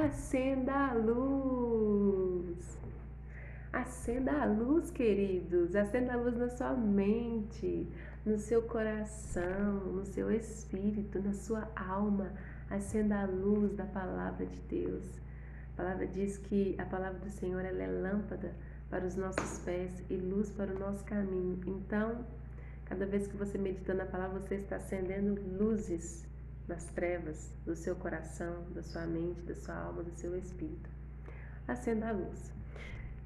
Acenda a luz. Acenda a luz, queridos. Acenda a luz na sua mente, no seu coração, no seu espírito, na sua alma. Acenda a luz da palavra de Deus. A palavra diz que a palavra do Senhor ela é lâmpada para os nossos pés e luz para o nosso caminho. Então, cada vez que você medita na palavra, você está acendendo luzes nas trevas do seu coração, da sua mente, da sua alma, do seu espírito. Acenda a luz.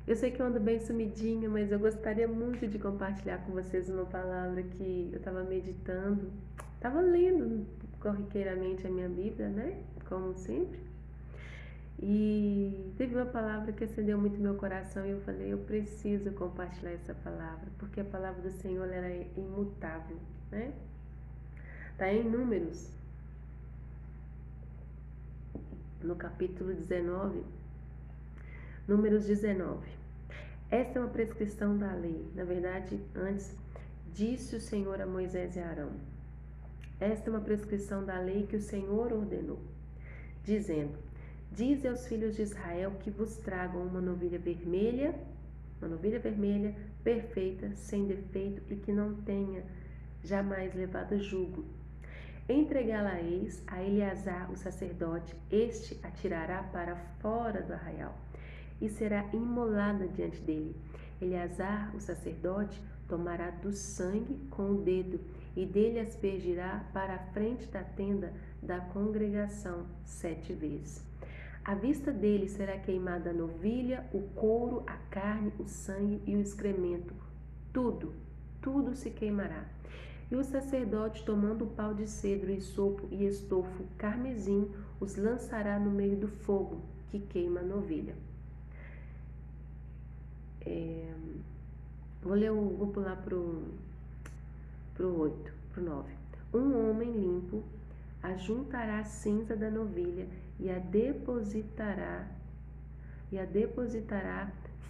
Eu sei que eu ando bem sumidinha, mas eu gostaria muito de compartilhar com vocês uma palavra que eu estava meditando, estava lendo corriqueiramente a minha Bíblia, né? Como sempre. E teve uma palavra que acendeu muito meu coração e eu falei, eu preciso compartilhar essa palavra, porque a palavra do Senhor ela é imutável, né? Está em Números, no capítulo 19, Números 19. Esta é uma prescrição da lei. Na verdade, antes, disse o Senhor a Moisés e a Arão. Esta é uma prescrição da lei que o Senhor ordenou, dizendo: dize aos filhos de Israel que vos tragam uma novilha vermelha, perfeita, sem defeito e que não tenha jamais levado jugo. Entregá-la-eis a Eleazar, o sacerdote, este a tirará para fora do arraial e será imolada diante dele. Eleazar, o sacerdote, tomará do sangue com o dedo e dele aspergirá para a frente da tenda da congregação 7 vezes. À vista dele será queimada a novilha, o couro, a carne, o sangue e o excremento. Tudo se queimará. E o sacerdote, tomando o pau de cedro, isopo e estofo carmesim, os lançará no meio do fogo que queima a novilha. Vou pular pro 8, pro 9. Um homem limpo ajuntará a cinza da novilha e a depositará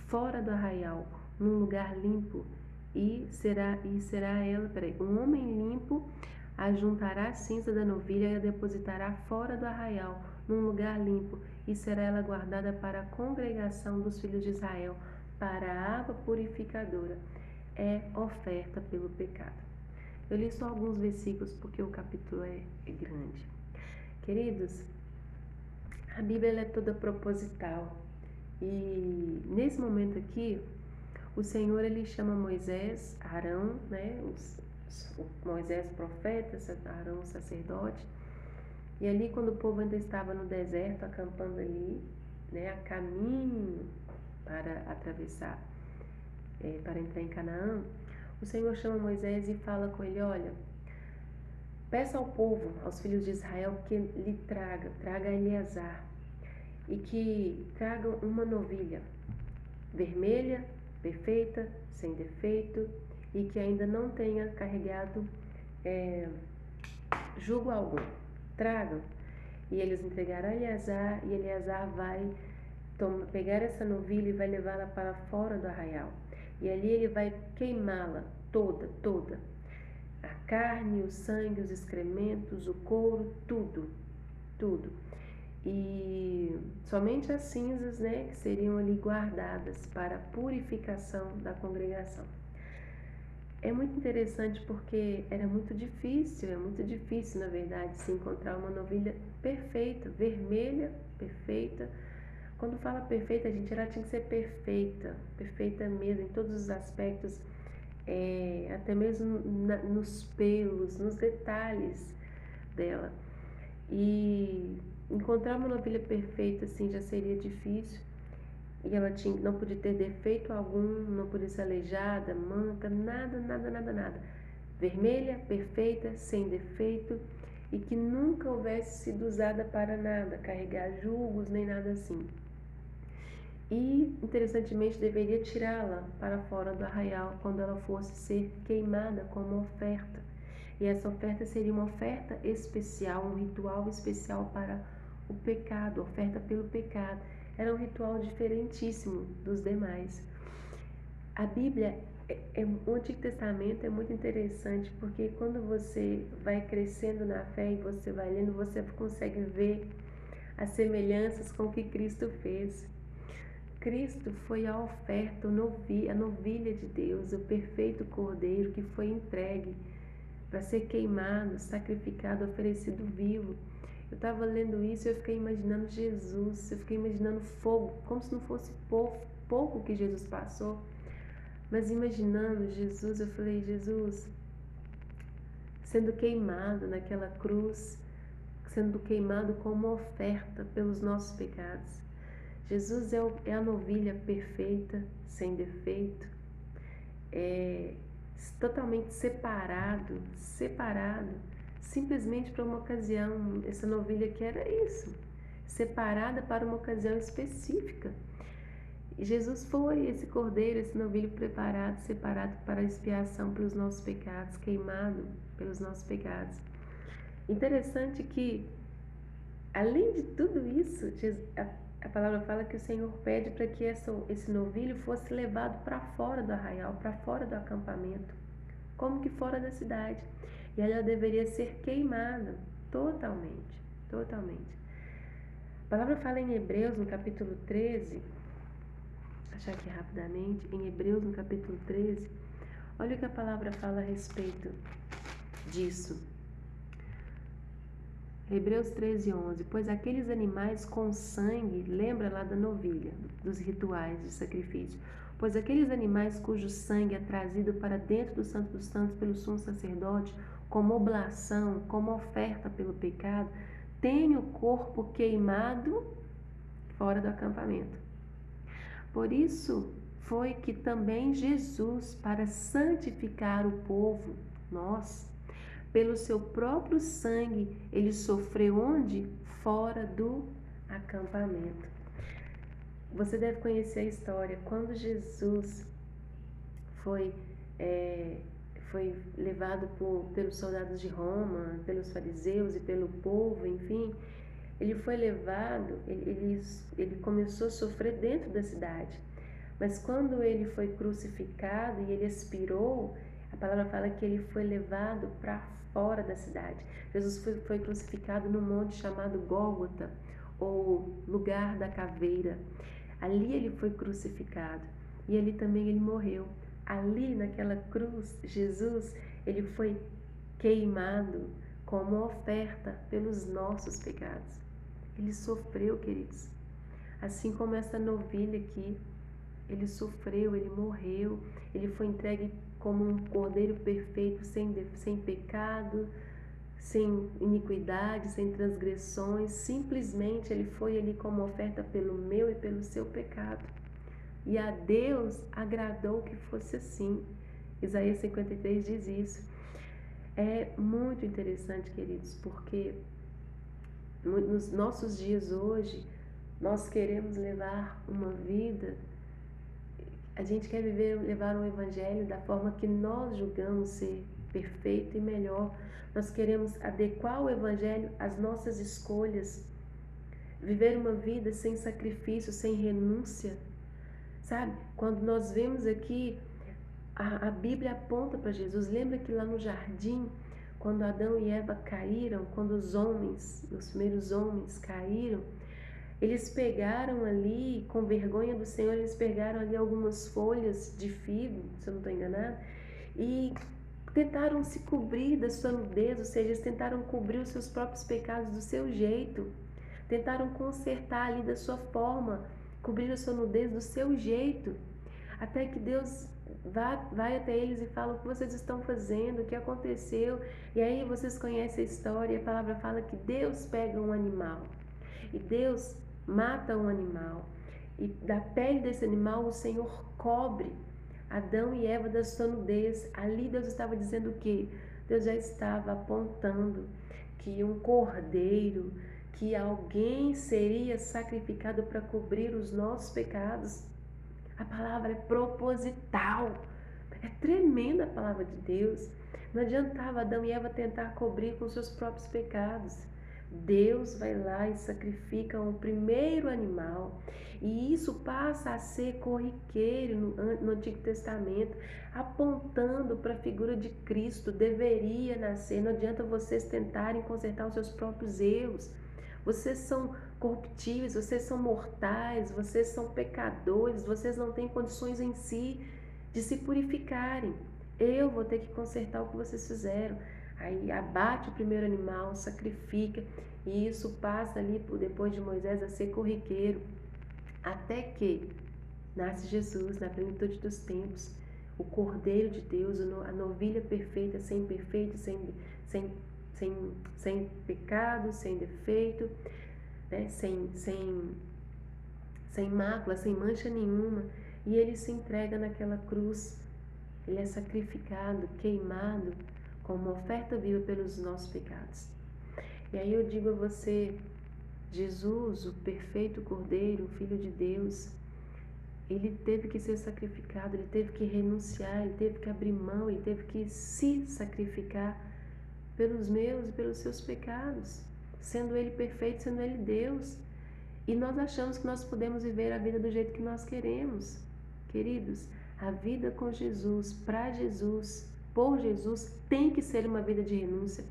fora do arraial, num lugar limpo, um homem limpo ajuntará a cinza da novilha e a depositará fora do arraial, num lugar limpo, e será ela guardada para a congregação dos filhos de Israel, para a água purificadora. É oferta pelo pecado. Eu li só alguns versículos porque o capítulo é grande. Queridos, a Bíblia é toda proposital. E nesse momento aqui, o Senhor ele chama Moisés, Arão, né? Moisés profeta, Arão sacerdote. E ali quando o povo ainda estava no deserto, acampando ali, né, a caminho para atravessar, para entrar em Canaã, o Senhor chama Moisés e fala com ele: olha, peça ao povo, aos filhos de Israel, que lhe traga Eleazar, e que tragam uma novilha vermelha, perfeita, sem defeito, e que ainda não tenha carregado jugo algum. Tragam. E eles entregaram a Eleazar, e Eleazar vai pegar essa novilha e vai levá-la para fora do arraial. E ali ele vai queimá-la toda. A carne, o sangue, os excrementos, o couro, tudo. E somente as cinzas, né, que seriam ali guardadas para a purificação da congregação. É muito interessante porque é muito difícil na verdade se encontrar uma novilha perfeita, vermelha, perfeita. Quando fala perfeita, gente, ela tinha que ser perfeita mesmo, em todos os aspectos, até mesmo nos pelos, nos detalhes dela. E encontrar uma novilha perfeita assim já seria difícil. E ela não podia ter defeito algum, não podia ser aleijada, manca, nada. Vermelha, perfeita, sem defeito, e que nunca houvesse sido usada para nada, carregar julgos, nem nada assim. E, interessantemente, deveria tirá-la para fora do arraial quando ela fosse ser queimada como oferta. E essa oferta seria uma oferta especial, um ritual especial para o pecado, oferta pelo pecado. Era um ritual diferentíssimo dos demais. A Bíblia, o Antigo Testamento é muito interessante, porque quando você vai crescendo na fé e você vai lendo, você consegue ver as semelhanças com o que Cristo fez. Cristo foi a oferta, a novilha de Deus, o perfeito cordeiro que foi entregue para ser queimado, sacrificado, oferecido vivo. Eu estava lendo isso e eu fiquei imaginando Jesus, eu fiquei imaginando fogo, como se não fosse pouco que Jesus passou, mas imaginando Jesus, eu falei, Jesus sendo queimado naquela cruz, sendo queimado como oferta pelos nossos pecados. Jesus é a novilha perfeita, sem defeito, é totalmente separado, simplesmente para uma ocasião. Essa novilha que era isso, separada para uma ocasião específica. E Jesus foi esse cordeiro, esse novilho preparado, separado para a expiação pelos nossos pecados, queimado pelos nossos pecados. Interessante que, além de tudo isso, a palavra fala que o Senhor pede para que esse novilho fosse levado para fora do arraial, para fora do acampamento, como que fora da cidade. E ela deveria ser queimada totalmente, totalmente. A palavra fala em Hebreus, no capítulo 13, achar aqui rapidamente, em Hebreus, no capítulo 13, olha o que a palavra fala a respeito disso. Hebreus 13:11, pois aqueles animais com sangue, lembra lá da novilha, dos rituais de sacrifício, pois aqueles animais cujo sangue é trazido para dentro do Santo dos Santos pelo sumo sacerdote, como oblação, como oferta pelo pecado, têm o corpo queimado fora do acampamento. Por isso foi que também Jesus, para santificar o povo, nós, pelo seu próprio sangue, ele sofreu onde? Fora do acampamento. Você deve conhecer a história. Quando Jesus foi levado pelos soldados de Roma, pelos fariseus e pelo povo, enfim, ele foi levado, ele começou a sofrer dentro da cidade. Mas quando ele foi crucificado e ele expirou, a palavra fala que ele foi levado para fora da cidade. Jesus foi crucificado num monte chamado Gólgota, ou lugar da caveira. Ali ele foi crucificado e ali também ele morreu. Ali naquela cruz, Jesus, ele foi queimado como oferta pelos nossos pecados. Ele sofreu, queridos. Assim como essa novilha aqui, ele sofreu, ele morreu, ele foi entregue como um cordeiro perfeito, sem pecado, sem iniquidade, sem transgressões. Simplesmente ele foi ali como oferta pelo meu e pelo seu pecado. E a Deus agradou que fosse assim. Isaías 53 diz isso. É muito interessante, queridos, porque nos nossos dias hoje, nós queremos levar uma vida, a gente quer levar um evangelho da forma que nós julgamos ser perfeito e melhor. Nós queremos adequar o evangelho às nossas escolhas, viver uma vida sem sacrifício, sem renúncia, sabe? Quando nós vemos aqui, a Bíblia aponta para Jesus. Lembra que lá no jardim, quando Adão e Eva caíram, quando os primeiros homens caíram, eles pegaram ali, com vergonha do Senhor, eles pegaram ali algumas folhas de figo, se eu não estou enganada, e tentaram se cobrir da sua nudez, ou seja, eles tentaram cobrir os seus próprios pecados do seu jeito, tentaram consertar ali da sua forma, cobrir a sua nudez do seu jeito, até que Deus vai até eles e fala: o que vocês estão fazendo, o que aconteceu. E aí vocês conhecem a história, a palavra fala que Deus pega um animal e Deus mata um animal, e da pele desse animal o Senhor cobre Adão e Eva da sua nudez. Ali Deus estava dizendo o quê? Deus já estava apontando que um cordeiro, que alguém seria sacrificado para cobrir os nossos pecados. A palavra é proposital. É tremenda a palavra de Deus. Não adiantava Adão e Eva tentar cobrir com seus próprios pecados. Deus vai lá e sacrifica o primeiro animal. E isso passa a ser corriqueiro no Antigo Testamento, apontando para a figura de Cristo. Deveria nascer. Não adianta vocês tentarem consertar os seus próprios erros. Vocês são corruptíveis, vocês são mortais, vocês são pecadores, vocês não têm condições em si de se purificarem. Eu vou ter que consertar o que vocês fizeram. Aí abate o primeiro animal, sacrifica, e isso passa ali depois de Moisés a ser corriqueiro, até que nasce Jesus na plenitude dos tempos, o Cordeiro de Deus, a novilha perfeita, sem perfeito, sem pecado, sem defeito, né? sem mácula, sem mancha nenhuma. E ele se entrega naquela cruz, ele é sacrificado, queimado, como oferta viva pelos nossos pecados. E aí eu digo a você, Jesus, o perfeito Cordeiro, o Filho de Deus, ele teve que ser sacrificado, ele teve que renunciar, ele teve que abrir mão, ele teve que se sacrificar pelos meus e pelos seus pecados, sendo ele perfeito, sendo ele Deus. E nós achamos que nós podemos viver a vida do jeito que nós queremos. Queridos, a vida com Jesus, para Jesus, por Jesus, tem que ser uma vida de renúncia.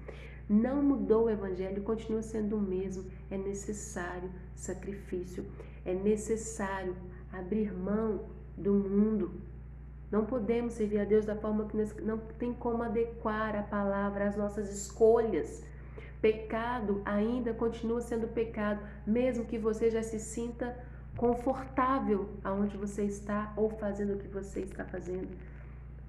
Não mudou o Evangelho, continua sendo o mesmo. É necessário sacrifício, é necessário abrir mão do mundo. Não podemos servir a Deus da forma que não tem como adequar a palavra às nossas escolhas. Pecado ainda continua sendo pecado, mesmo que você já se sinta confortável aonde você está ou fazendo o que você está fazendo.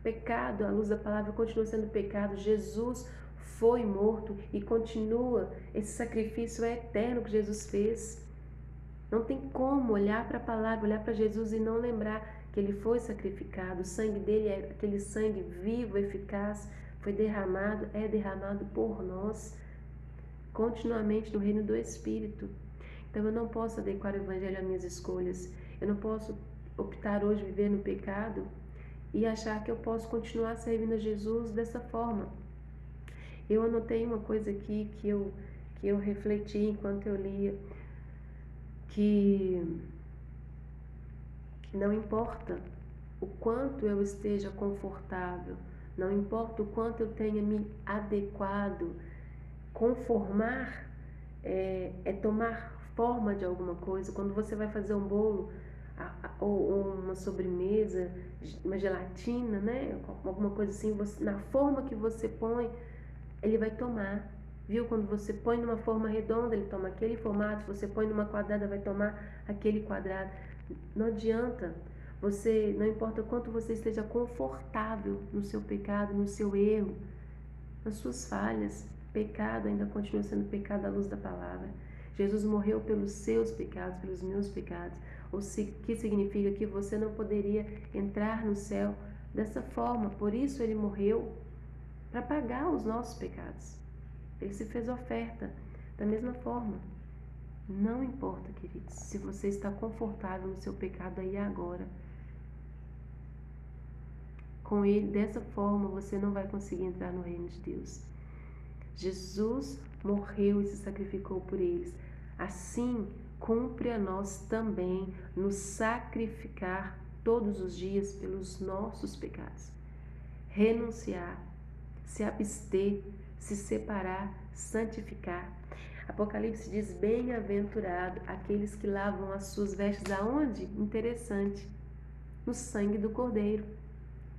Pecado, à luz da palavra, continua sendo pecado. Jesus foi morto e continua. Esse sacrifício é eterno que Jesus fez. Não tem como olhar para a palavra, olhar para Jesus e não lembrar que ele foi sacrificado. O sangue dele é aquele sangue vivo, eficaz, foi derramado, é derramado por nós, continuamente no reino do Espírito. Então eu não posso adequar o Evangelho às minhas escolhas. Eu não posso optar hoje viver no pecado e achar que eu posso continuar servindo a Jesus dessa forma. Eu anotei uma coisa aqui que eu refleti enquanto eu lia, que não importa o quanto eu esteja confortável, não importa o quanto eu tenha me adequado, conformar é tomar forma de alguma coisa. Quando você vai fazer um bolo ou uma sobremesa, uma gelatina, né? Alguma coisa assim, na forma que você põe, ele vai tomar. Viu? Quando você põe numa forma redonda, ele toma aquele formato. Se você põe numa quadrada, vai tomar aquele quadrado. Não adianta. Não importa o quanto você esteja confortável no seu pecado, no seu erro, nas suas falhas, pecado ainda continua sendo pecado à luz da palavra. Jesus morreu pelos seus pecados, pelos meus pecados. Que significa que você não poderia entrar no céu dessa forma. Por isso ele morreu, para pagar os nossos pecados. Ele se fez oferta da mesma forma. Não importa, queridos, se você está confortável no seu pecado aí agora. Com ele, dessa forma, você não vai conseguir entrar no reino de Deus. Jesus morreu e se sacrificou por eles. Assim, cumpre a nós também nos sacrificar todos os dias pelos nossos pecados. Renunciar, se abster, se separar, santificar. Apocalipse diz: bem-aventurado aqueles que lavam as suas vestes aonde? Interessante, no sangue do Cordeiro,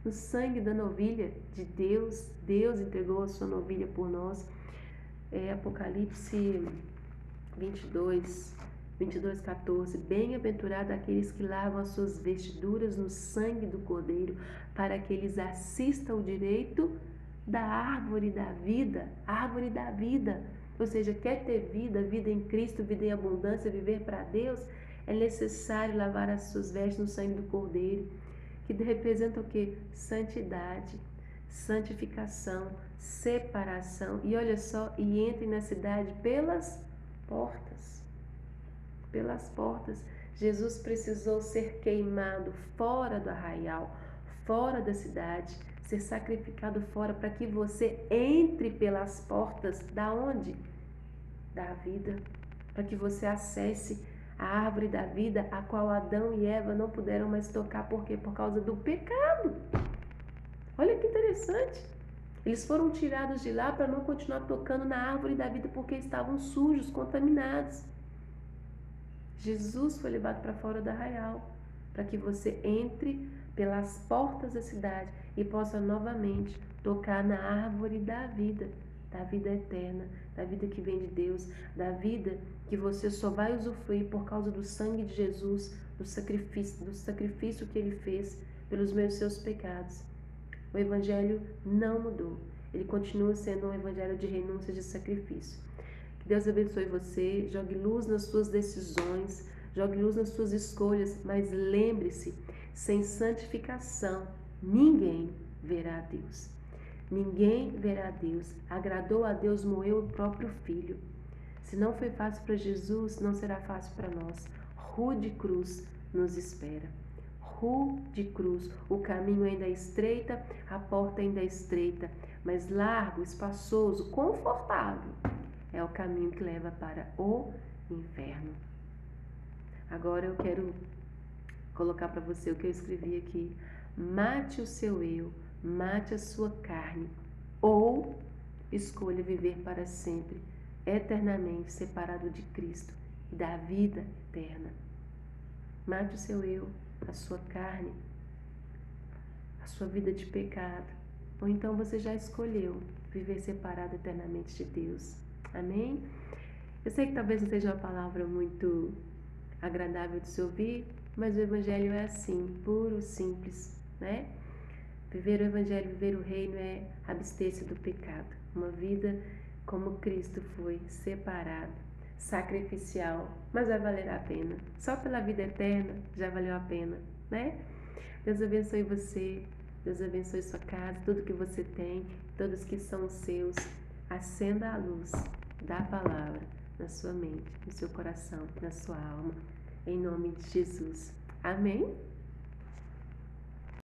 no sangue da novilha de Deus. Deus entregou a sua novilha por nós. Apocalipse 22:14. Bem-aventurado aqueles que lavam as suas vestiduras no sangue do Cordeiro, para que eles assistam o direito da árvore da vida. Árvore da vida. Ou seja, quer ter vida, vida em Cristo, vida em abundância, viver para Deus, é necessário lavar as suas vestes no sangue do Cordeiro, que representa o quê? Santidade, santificação, separação. E olha só, e entrem na cidade pelas portas. Pelas portas. Jesus precisou ser queimado fora do arraial, fora da cidade, ser sacrificado fora, para que você entre pelas portas da onde? Da vida, para que você acesse a árvore da vida, a qual Adão e Eva não puderam mais tocar. Por quê? Por causa do pecado. Olha que interessante. Eles foram tirados de lá para não continuar tocando na árvore da vida, porque estavam sujos, contaminados. Jesus foi levado para fora do arraial, para que você entre pelas portas da cidade e possa novamente tocar na árvore da vida eterna, da vida que vem de Deus, da vida que você só vai usufruir por causa do sangue de Jesus, do sacrifício que ele fez pelos seus pecados. O evangelho não mudou. Ele continua sendo um evangelho de renúncia e de sacrifício. Que Deus abençoe você, jogue luz nas suas decisões, jogue luz nas suas escolhas, mas lembre-se, sem santificação, ninguém verá a Deus. Ninguém verá a Deus. Agradou a Deus, moeu o próprio Filho. Se não foi fácil para Jesus, não será fácil para nós. Rude cruz nos espera. De cruz, o caminho ainda é estreita, a porta ainda é estreita, mas largo, espaçoso, confortável é o caminho que leva para o inferno. Agora eu quero colocar para você o que eu escrevi aqui. Mate o seu eu, mate a sua carne, ou escolha viver para sempre, eternamente separado de Cristo e da vida eterna. Mate o seu eu, a sua carne, a sua vida de pecado, ou então você já escolheu viver separado eternamente de Deus. Amém? Eu sei que talvez não seja uma palavra muito agradável de se ouvir, mas o evangelho é assim, puro, simples, né? Viver o evangelho, viver o reino é abster-se do pecado, uma vida como Cristo foi, separado, sacrificial, mas vai valer a pena. Só pela vida eterna já valeu a pena, né? Deus abençoe você, Deus abençoe sua casa, tudo que você tem, todos que são seus. Acenda a luz da palavra na sua mente, no seu coração, na sua alma, em nome de Jesus. Amém?